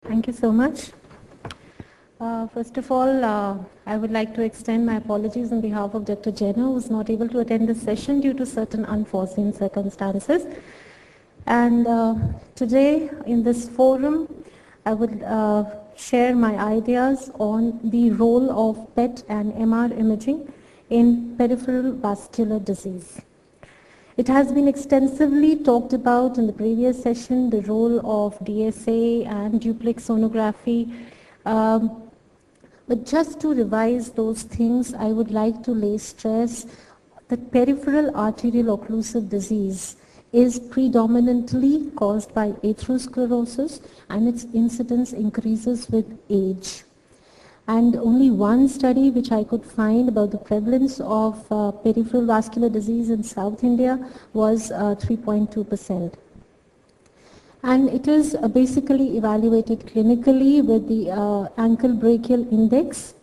Thank you so much. First of all, I would like to extend my apologies on behalf of Dr. Jenna, who is not able to attend this session due to certain unforeseen circumstances. And today, in this forum, I would share my ideas on the role of PET and MR imaging in peripheral vascular disease. It has been extensively talked about in the previous session, the role of DSA and duplex sonography. But just to revise those things, I would like to lay stress that peripheral arterial occlusive disease is predominantly caused by atherosclerosis, and its incidence increases with age. And only one study which I could find about the prevalence of peripheral vascular disease in South India was 3.2%. And it is basically evaluated clinically with the ankle brachial index.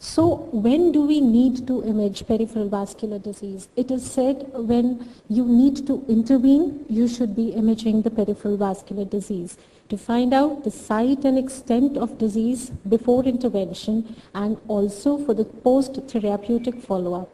So when do we need to image peripheral vascular disease? It is said when you need to intervene, you should be imaging the peripheral vascular disease to find out the site and extent of disease before intervention and also for the post-therapeutic follow-up.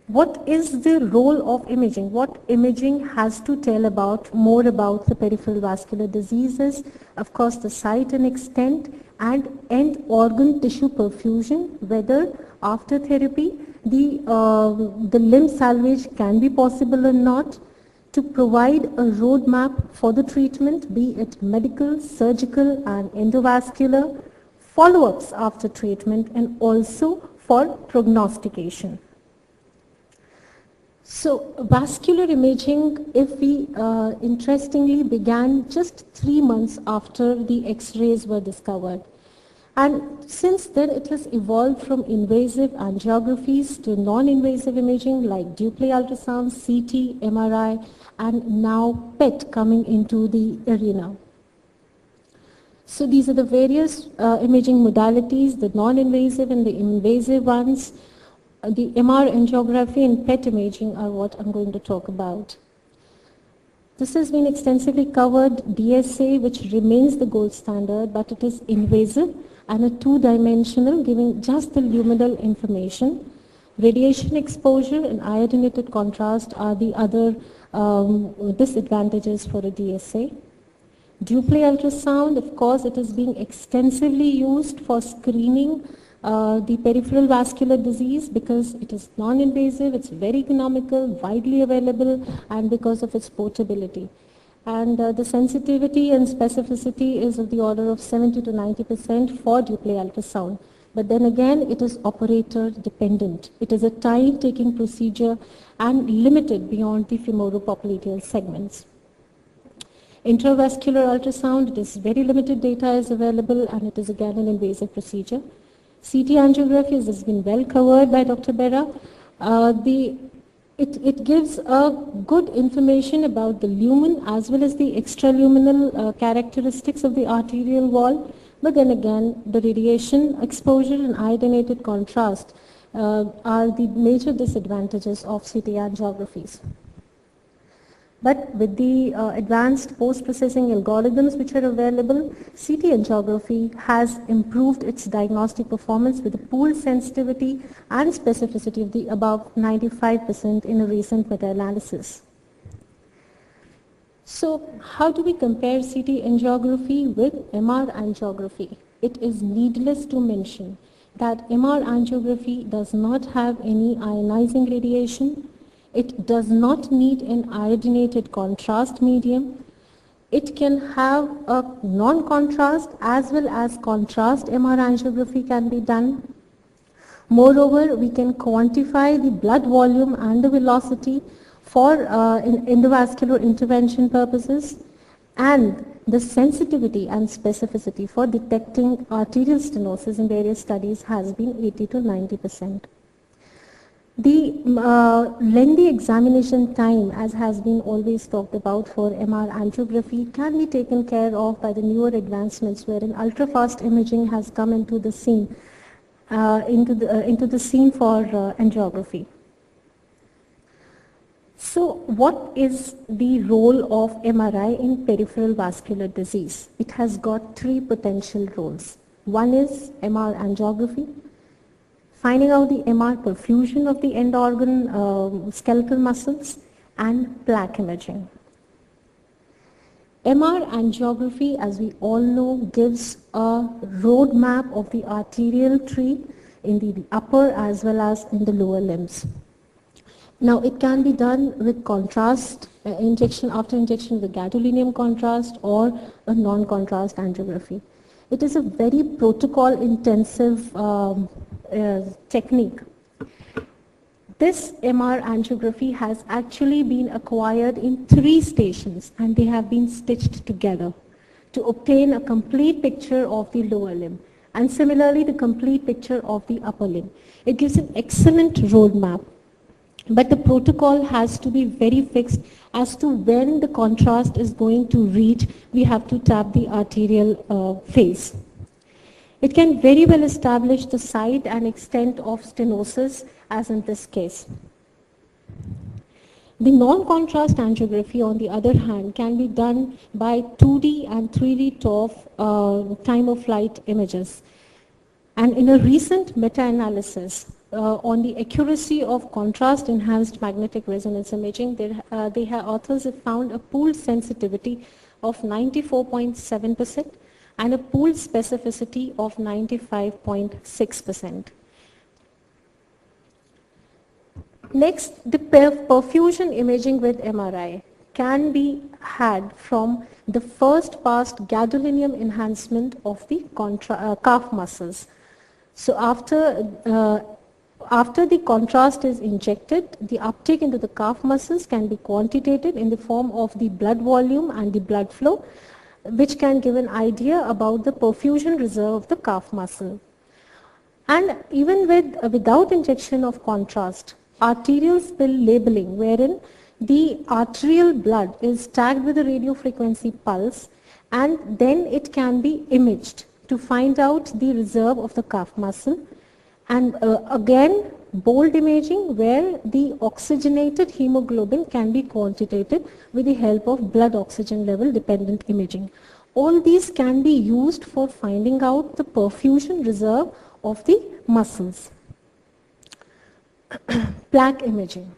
What is the role of imaging? What imaging has to tell more about the peripheral vascular diseases? Of course, the site and extent and end organ tissue perfusion, whether after therapy the limb salvage can be possible or not, to provide a roadmap for the treatment, be it medical, surgical and endovascular, follow-ups after treatment, and also for prognostication. So vascular imaging, if we interestingly began just 3 months after the X-rays were discovered. And since then it has evolved from invasive angiographies to non-invasive imaging like Doppler ultrasound, CT, MRI, and now PET coming into the arena. So these are the various imaging modalities, the non-invasive and the invasive ones. The MR angiography and PET imaging are what I'm going to talk about. This has been extensively covered. DSA, which remains the gold standard, but it is invasive and a two-dimensional, giving just the luminal information. Radiation exposure and iodinated contrast are the other disadvantages for a DSA. Doppler ultrasound, of course, it is being extensively used for screening the peripheral vascular disease because it is non-invasive, it's very economical, widely available, and because of its portability. And the sensitivity and specificity is of the order of 70 to 90% for Doppler ultrasound. But then again, it is operator dependent. It is a time-taking procedure and limited beyond the femoropopliteal segments. Intravascular ultrasound, it is very limited data is available, and it is again an invasive procedure. CT angiography has been well covered by Dr. Bera. It gives good information about the lumen as well as the extraluminal characteristics of the arterial wall. But then again, the radiation exposure and iodinated contrast are the major disadvantages of CT angiographies. But with the advanced post-processing algorithms which are available, CT angiography has improved its diagnostic performance with a pooled sensitivity and specificity of the above 95% in a recent meta-analysis. So how do we compare CT angiography with MR angiography? It is needless to mention that MR angiography does not have any ionizing radiation. It does not need an iodinated contrast medium. It can have a non-contrast as well as contrast MR angiography can be done. Moreover, we can quantify the blood volume and the velocity for endovascular intervention purposes, and the sensitivity and specificity for detecting arterial stenosis in various studies has been 80 to 90%. The lengthy examination time, as has been always talked about for MR angiography, can be taken care of by the newer advancements wherein ultra-fast imaging has come into the scene, into the scene for angiography. So what is the role of MRI in peripheral vascular disease? It has got three potential roles. One is MR angiography, finding out the MR perfusion of the end organ skeletal muscles, and plaque imaging. MR angiography, as we all know, gives a roadmap of the arterial tree in the upper as well as in the lower limbs. Now it can be done with contrast injection, after injection with gadolinium contrast or a non-contrast angiography. It is a very protocol intensive technique. This MR angiography has actually been acquired in 3 stations and they have been stitched together to obtain a complete picture of the lower limb and similarly the complete picture of the upper limb. It gives an excellent roadmap, but the protocol has to be very fixed as to when the contrast is going to reach. We have to tap the arterial phase. It can very well establish the site and extent of stenosis as in this case. The non-contrast angiography, on the other hand, can be done by 2D and 3D TOF time-of-flight images. And in a recent meta-analysis on the accuracy of contrast-enhanced magnetic resonance imaging, authors have found a pooled sensitivity of 94.7% and a pooled specificity of 95.6%. Next, the perfusion imaging with MRI can be had from the first pass gadolinium enhancement of the calf muscles. So after the contrast is injected, the uptake into the calf muscles can be quantitated in the form of the blood volume and the blood flow, which can give an idea about the perfusion reserve of the calf muscle. And even without injection of contrast, arterial spill labeling, wherein the arterial blood is tagged with a radiofrequency pulse and then it can be imaged to find out the reserve of the calf muscle. And again, bold imaging where the oxygenated hemoglobin can be quantitated with the help of blood oxygen level dependent imaging. All these can be used for finding out the perfusion reserve of the muscles. Plaque imaging.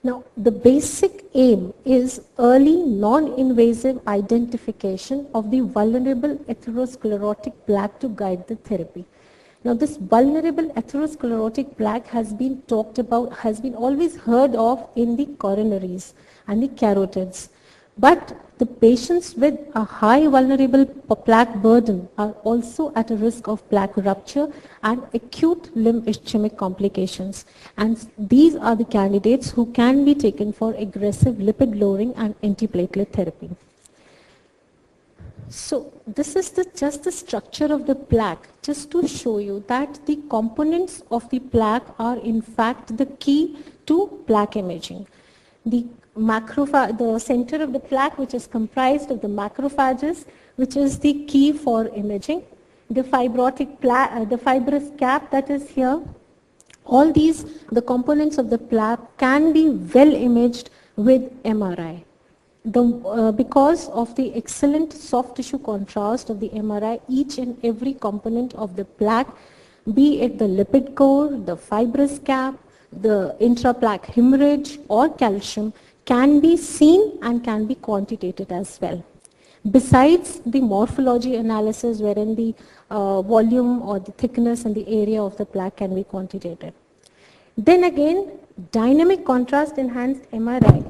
Now, the basic aim is early non-invasive identification of the vulnerable atherosclerotic plaque to guide the therapy. Now, this vulnerable atherosclerotic plaque has been talked about, has been always heard of in the coronaries and the carotids. But the patients with a high vulnerable plaque burden are also at a risk of plaque rupture and acute limb ischemic complications. And these are the candidates who can be taken for aggressive lipid lowering and antiplatelet therapy. So this is just the structure of the plaque, just to show you that the components of the plaque are in fact the key to plaque imaging. The center of the plaque, which is comprised of the macrophages, which is the key for imaging. The the fibrous cap that is here. All these, the components of the plaque can be well imaged with MRI. Because of the excellent soft tissue contrast of the MRI, each and every component of the plaque, be it the lipid core, the fibrous cap, the intraplaque hemorrhage or calcium, can be seen and can be quantitated as well. Besides the morphology analysis wherein the volume or the thickness and the area of the plaque can be quantitated. Then again, dynamic contrast enhanced MRI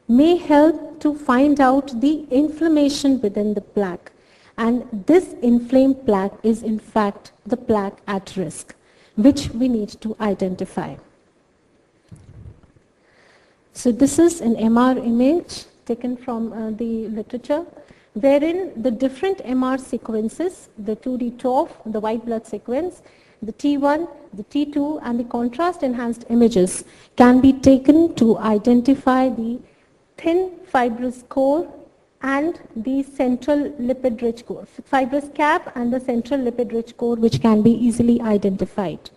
may help to find out the inflammation within the plaque. And this inflamed plaque is in fact the plaque at risk, which we need to identify. So this is an MR image taken from the literature, wherein the different MR sequences, the 2D TOF, the white blood sequence, the T1, the T2, and the contrast enhanced images can be taken to identify the thin fibrous core and the central lipid rich core, fibrous cap and the central lipid rich core, which can be easily identified.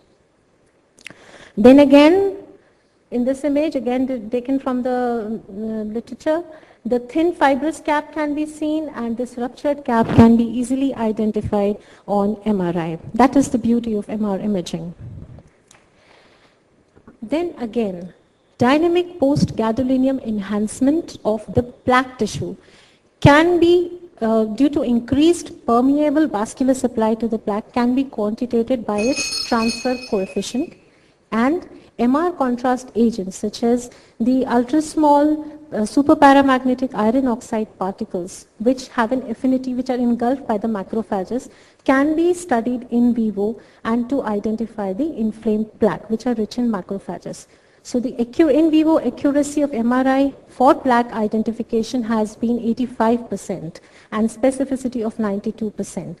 Then again, In this image, again taken from the literature, the thin fibrous cap can be seen and this ruptured cap can be easily identified on MRI. That is the beauty of MR imaging. Then again, dynamic post-gadolinium enhancement of the plaque tissue can be due to increased permeable vascular supply to the plaque can be quantitated by its transfer coefficient, and MR contrast agents such as the ultra-small superparamagnetic iron oxide particles which have an affinity, which are engulfed by the macrophages, can be studied in vivo and to identify the inflamed plaque which are rich in macrophages. So the in vivo accuracy of MRI for plaque identification has been 85% and specificity of 92%.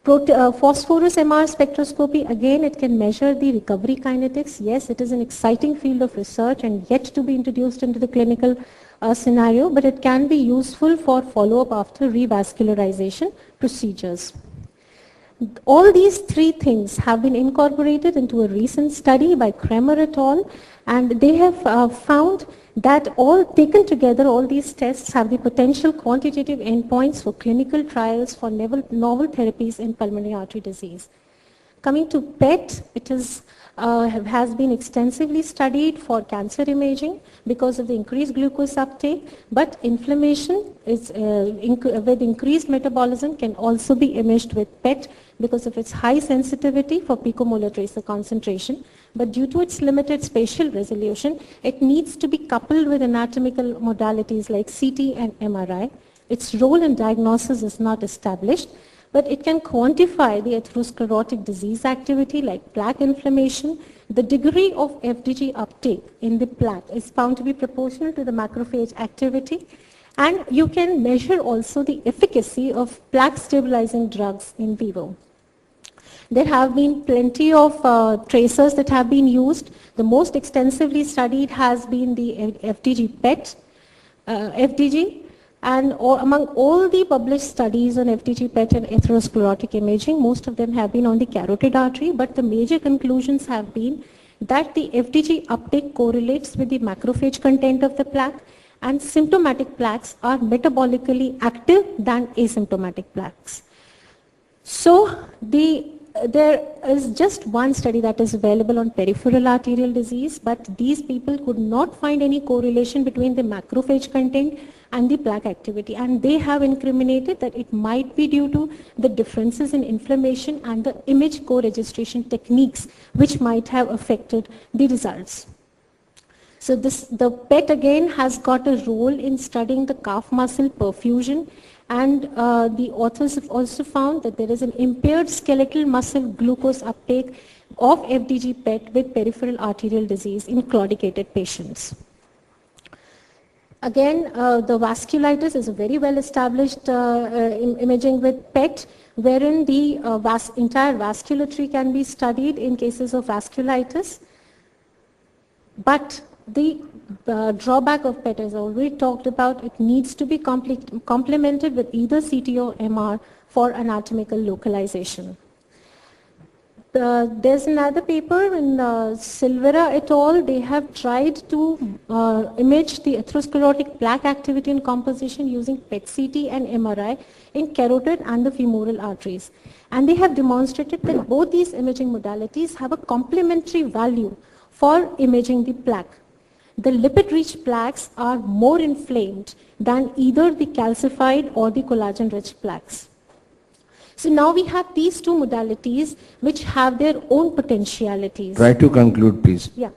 Phosphorus MR spectroscopy, again it can measure the recovery kinetics. Yes, it is an exciting field of research and yet to be introduced into the clinical scenario, but it can be useful for follow-up after revascularization procedures. All these three things have been incorporated into a recent study by Kremer et al. And they have found that all taken together, all these tests have the potential quantitative endpoints for clinical trials for novel therapies in pulmonary artery disease. Coming to PET, it is has been extensively studied for cancer imaging because of the increased glucose uptake, but inflammation is, with increased metabolism can also be imaged with PET because of its high sensitivity for picomolar tracer concentration, but due to its limited spatial resolution, it needs to be coupled with anatomical modalities like CT and MRI. Its role in diagnosis is not established, but it can quantify the atherosclerotic disease activity like plaque inflammation. The degree of FDG uptake in the plaque is found to be proportional to the macrophage activity, and you can measure also the efficacy of plaque stabilizing drugs in vivo. There have been plenty of tracers that have been used. The most extensively studied has been the FDG PET, FDG. And among all the published studies on FDG PET and atherosclerotic imaging, most of them have been on the carotid artery, but the major conclusions have been that the FDG uptake correlates with the macrophage content of the plaque, and symptomatic plaques are metabolically active than asymptomatic plaques. So there is just one study that is available on peripheral arterial disease, but these people could not find any correlation between the macrophage content and the plaque activity, and they have incriminated that it might be due to the differences in inflammation and the image co-registration techniques which might have affected the results. So the PET again has got a role in studying the calf muscle perfusion, and the authors have also found that there is an impaired skeletal muscle glucose uptake of FDG PET with peripheral arterial disease in claudicated patients. Again, the vasculitis is a very well established imaging with PET, wherein the entire vasculature can be studied in cases of vasculitis. But the drawback of PET, as I already talked about, it needs to be complemented with either CT or MR for anatomical localization. There's another paper in Silvera et al. They have tried to image the atherosclerotic plaque activity and composition using PET-CT and MRI in carotid and the femoral arteries. And they have demonstrated that both these imaging modalities have a complementary value for imaging the plaque. The lipid-rich plaques are more inflamed than either the calcified or the collagen-rich plaques. So now we have these two modalities which have their own potentialities. Try to conclude, please. Yeah.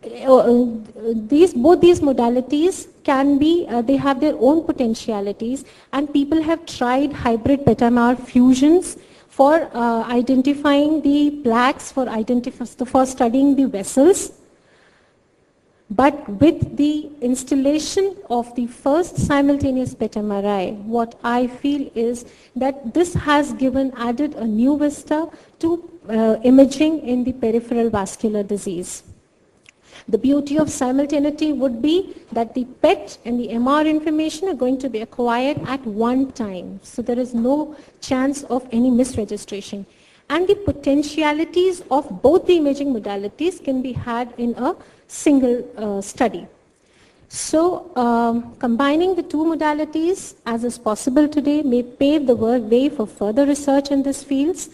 Both these modalities can be, they have their own potentialities, and people have tried hybrid PET-MR fusions for identifying the plaques, for studying the vessels. But with the installation of the first simultaneous PET-MRI, what I feel is that this has added a new vista to imaging in the peripheral vascular disease. The beauty of simultaneity would be that the PET and the MR information are going to be acquired at one time. So there is no chance of any misregistration. and the potentialities of both the imaging modalities can be had in a single study. So combining the two modalities as is possible today may pave the way for further research in these fields.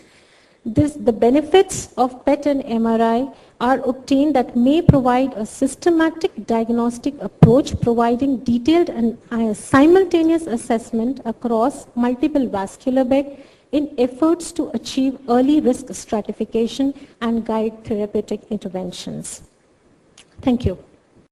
The benefits of PET and MRI are obtained that may provide a systematic diagnostic approach providing detailed and simultaneous assessment across multiple vascular bed in efforts to achieve early risk stratification and guide therapeutic interventions. Thank you.